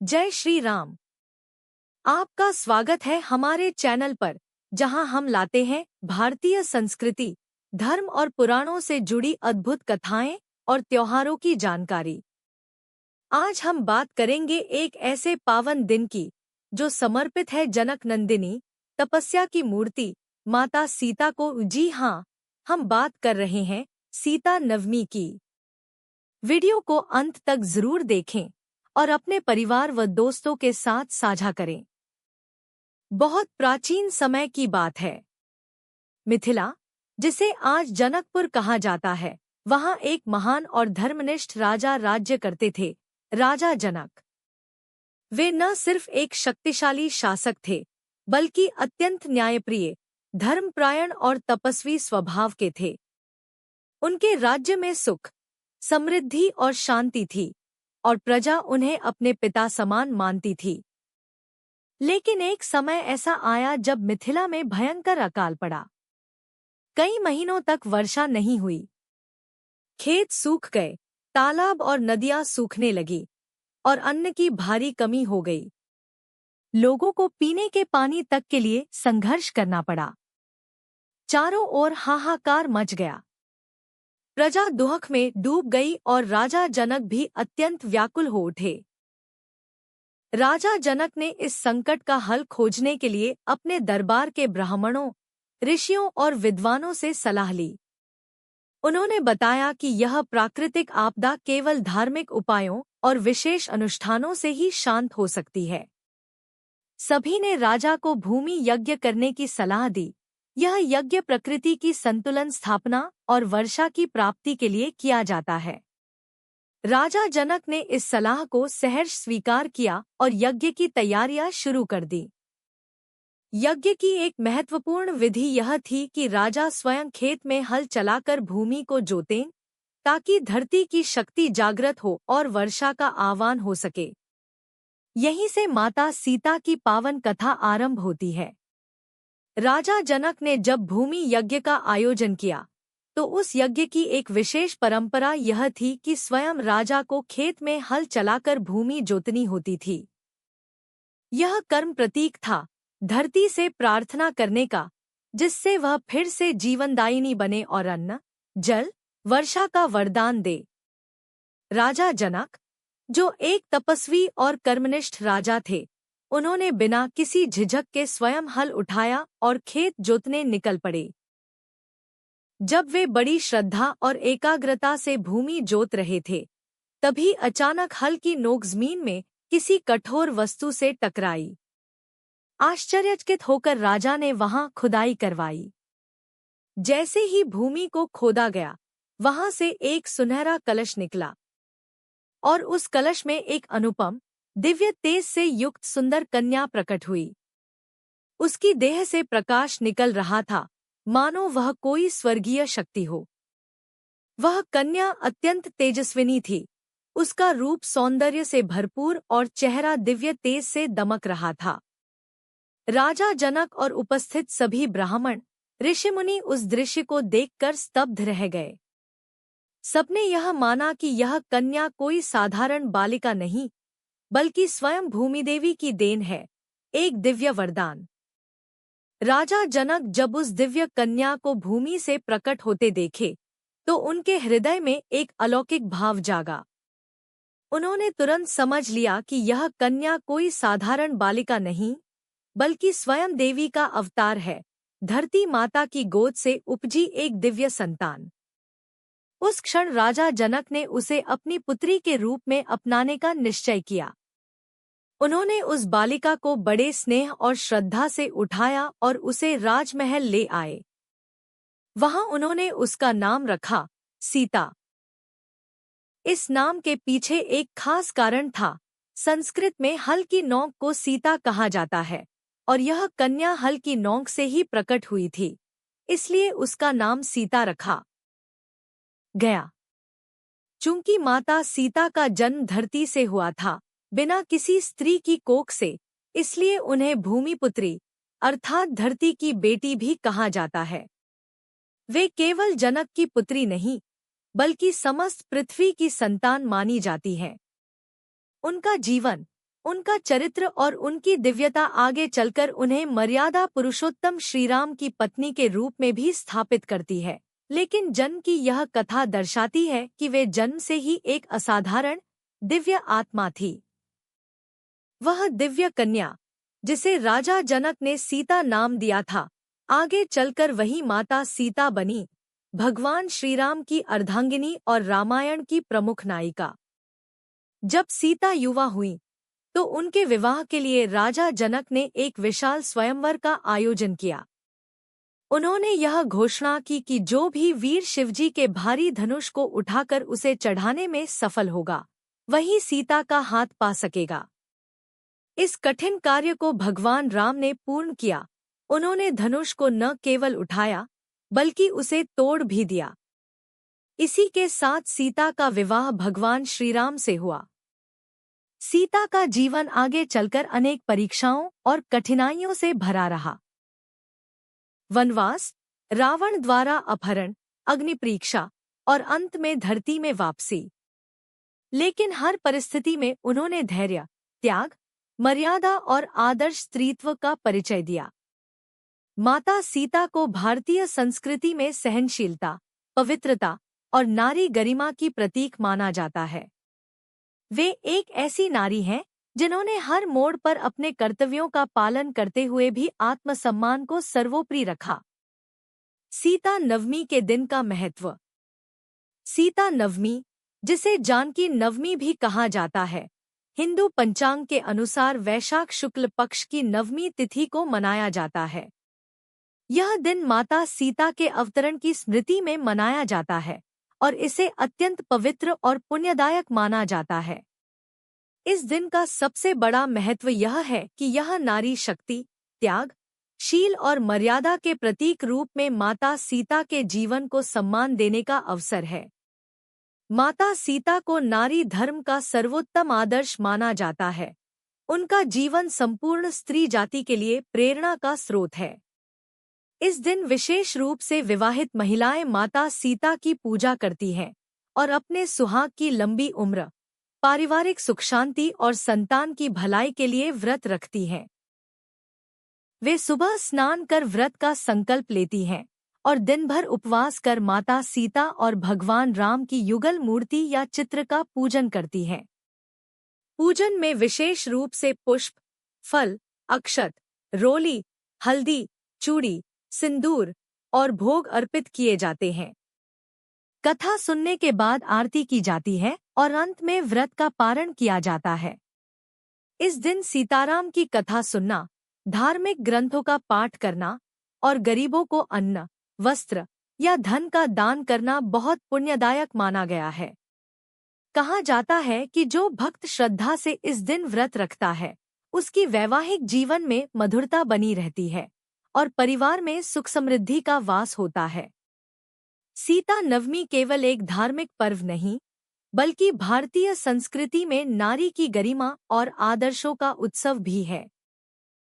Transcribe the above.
जय श्री राम। आपका स्वागत है हमारे चैनल पर, जहां हम लाते हैं भारतीय संस्कृति, धर्म और पुराणों से जुड़ी अद्भुत कथाएं और त्योहारों की जानकारी। आज हम बात करेंगे एक ऐसे पावन दिन की जो समर्पित है जनक नंदिनी तपस्या की मूर्ति माता सीता को। जी हाँ, हम बात कर रहे हैं सीता नवमी की। वीडियो को अंत तक जरूर देखें और अपने परिवार व दोस्तों के साथ साझा करें। बहुत प्राचीन समय की बात है। मिथिला, जिसे आज जनकपुर कहा जाता है, वहां एक महान और धर्मनिष्ठ राजा राज्य करते थे, राजा जनक। वे न सिर्फ एक शक्तिशाली शासक थे, बल्कि अत्यंत न्यायप्रिय, धर्मपरायण और तपस्वी स्वभाव के थे। उनके राज्य में सुख, समृद्धि और शांति थी, और प्रजा उन्हें अपने पिता समान मानती थी। लेकिन एक समय ऐसा आया जब मिथिला में भयंकर अकाल पड़ा। कई महीनों तक वर्षा नहीं हुई। खेत सूख गए, तालाब और नदियां सूखने लगी, और अन्न की भारी कमी हो गई। लोगों को पीने के पानी तक के लिए संघर्ष करना पड़ा। चारों ओर हाहाकार मच गया। प्रजा दुख में डूब गई और राजा जनक भी अत्यंत व्याकुल हो उठे। राजा जनक ने इस संकट का हल खोजने के लिए अपने दरबार के ब्राह्मणों, ऋषियों और विद्वानों से सलाह ली। उन्होंने बताया कि यह प्राकृतिक आपदा केवल धार्मिक उपायों और विशेष अनुष्ठानों से ही शांत हो सकती है। सभी ने राजा को भूमि यज्ञ करने की सलाह दी। यह यज्ञ प्रकृति की संतुलन स्थापना और वर्षा की प्राप्ति के लिए किया जाता है। राजा जनक ने इस सलाह को सहर्ष स्वीकार किया और यज्ञ की तैयारियां शुरू कर दी। यज्ञ की एक महत्वपूर्ण विधि यह थी कि राजा स्वयं खेत में हल चलाकर भूमि को जोतें, ताकि धरती की शक्ति जागृत हो और वर्षा का आह्वान हो सके। यहीं से माता सीता की पावन कथा आरंभ होती है। राजा जनक ने जब भूमि यज्ञ का आयोजन किया, तो उस यज्ञ की एक विशेष परंपरा यह थी कि स्वयं राजा को खेत में हल चलाकर भूमि जोतनी होती थी। यह कर्म प्रतीक था धरती से प्रार्थना करने का, जिससे वह फिर से जीवनदायिनी बने और अन्न, जल, वर्षा का वरदान दे। राजा जनक, जो एक तपस्वी और कर्मनिष्ठ राजा थे, उन्होंने बिना किसी झिझक के स्वयं हल उठाया और खेत जोतने निकल पड़े। जब वे बड़ी श्रद्धा और एकाग्रता से भूमि जोत रहे थे, तभी अचानक हल की नोक जमीन में किसी कठोर वस्तु से टकराई। आश्चर्यचकित होकर राजा ने वहां खुदाई करवाई। जैसे ही भूमि को खोदा गया, वहां से एक सुनहरा कलश निकला, और उस कलश में एक अनुपम, दिव्य तेज से युक्त सुंदर कन्या प्रकट हुई। उसकी देह से प्रकाश निकल रहा था, मानो वह कोई स्वर्गीय शक्ति हो। वह कन्या अत्यंत तेजस्विनी थी। उसका रूप सौंदर्य से भरपूर और चेहरा दिव्य तेज से दमक रहा था। राजा जनक और उपस्थित सभी ब्राह्मण, ऋषिमुनि उस दृश्य को देखकर स्तब्ध रह गए। सबने यह माना कि यह कन्या कोई साधारण बालिका नहीं, बल्कि स्वयं भूमिदेवी की देन है, एक दिव्य वरदान। राजा जनक जब उस दिव्य कन्या को भूमि से प्रकट होते देखे, तो उनके हृदय में एक अलौकिक भाव जागा। उन्होंने तुरंत समझ लिया कि यह कन्या कोई साधारण बालिका नहीं, बल्कि स्वयं देवी का अवतार है, धरती माता की गोद से उपजी एक दिव्य संतान। उस क्षण राजा जनक ने उसे अपनी पुत्री के रूप में अपनाने का निश्चय किया। उन्होंने उस बालिका को बड़े स्नेह और श्रद्धा से उठाया और उसे राजमहल ले आए। वहां उन्होंने उसका नाम रखा सीता। इस नाम के पीछे एक खास कारण था। संस्कृत में हल की नोक को सीता कहा जाता है, और यह कन्या हल की नोक से ही प्रकट हुई थी, इसलिए उसका नाम सीता रखा गया। चूंकि माता सीता का जन्म धरती से हुआ था, बिना किसी स्त्री की कोख से, इसलिए उन्हें भूमिपुत्री अर्थात धरती की बेटी भी कहा जाता है। वे केवल जनक की पुत्री नहीं, बल्कि समस्त पृथ्वी की संतान मानी जाती हैं। उनका जीवन, उनका चरित्र और उनकी दिव्यता आगे चलकर उन्हें मर्यादा पुरुषोत्तम श्रीराम की पत्नी के रूप में भी स्थापित करती है। लेकिन जन्म की यह कथा दर्शाती है कि वे जन्म से ही एक असाधारण दिव्य आत्मा थी। वह दिव्य कन्या, जिसे राजा जनक ने सीता नाम दिया था, आगे चलकर वही माता सीता बनी, भगवान श्रीराम की अर्धांगिनी और रामायण की प्रमुख नायिका। जब सीता युवा हुई तो उनके विवाह के लिए राजा जनक ने एक विशाल स्वयंवर का आयोजन किया। उन्होंने यह घोषणा की कि जो भी वीर शिवजी के भारी धनुष को उठाकर उसे चढ़ाने में सफल होगा, वही सीता का हाथ पा सकेगा। इस कठिन कार्य को भगवान राम ने पूर्ण किया। उन्होंने धनुष को न केवल उठाया बल्कि उसे तोड़ भी दिया। इसी के साथ सीता का विवाह भगवान श्रीराम से हुआ। सीता का जीवन आगे चलकर अनेक परीक्षाओं और कठिनाइयों से भरा रहा। वनवास, रावण द्वारा अपहरण, अग्नि परीक्षा और अंत में धरती में वापसी। लेकिन हर परिस्थिति में उन्होंने धैर्य, त्याग, मर्यादा और आदर्श स्त्रीत्व का परिचय दिया। माता सीता को भारतीय संस्कृति में सहनशीलता, पवित्रता और नारी गरिमा की प्रतीक माना जाता है। वे एक ऐसी नारी हैं जिन्होंने हर मोड़ पर अपने कर्तव्यों का पालन करते हुए भी आत्मसम्मान को सर्वोपरि रखा। सीता नवमी के दिन का महत्व। सीता नवमी, जिसे जानकी नवमी भी कहा जाता है, हिंदू पंचांग के अनुसार वैशाख शुक्ल पक्ष की नवमी तिथि को मनाया जाता है। यह दिन माता सीता के अवतरण की स्मृति में मनाया जाता है और इसे अत्यंत पवित्र और पुण्यदायक माना जाता है। इस दिन का सबसे बड़ा महत्व यह है कि यह नारी शक्ति, त्याग, शील और मर्यादा के प्रतीक रूप में माता सीता के जीवन को सम्मान देने का अवसर है। माता सीता को नारी धर्म का सर्वोत्तम आदर्श माना जाता है। उनका जीवन संपूर्ण स्त्री जाति के लिए प्रेरणा का स्रोत है। इस दिन विशेष रूप से विवाहित महिलाएं माता सीता की पूजा करती हैं और अपने सुहाग की लंबी उम्र, पारिवारिक सुख शांति और संतान की भलाई के लिए व्रत रखती हैं। वे सुबह स्नान कर व्रत का संकल्प लेती हैं और दिन भर उपवास कर माता सीता और भगवान राम की युगल मूर्ति या चित्र का पूजन करती हैं। पूजन में विशेष रूप से पुष्प, फल, अक्षत, रोली, हल्दी, चूड़ी, सिंदूर और भोग अर्पित किए जाते हैं। कथा सुनने के बाद आरती की जाती है और अंत में व्रत का पारण किया जाता है। इस दिन सीताराम की कथा सुनना, धार्मिक ग्रंथों का पाठ करना और गरीबों को अन्न, वस्त्र या धन का दान करना बहुत पुण्यदायक माना गया है। कहा जाता है कि जो भक्त श्रद्धा से इस दिन व्रत रखता है, उसकी वैवाहिक जीवन में मधुरता बनी रहती है और परिवार में सुख समृद्धि का वास होता है। सीता नवमी केवल एक धार्मिक पर्व नहीं, बल्कि भारतीय संस्कृति में नारी की गरिमा और आदर्शों का उत्सव भी है।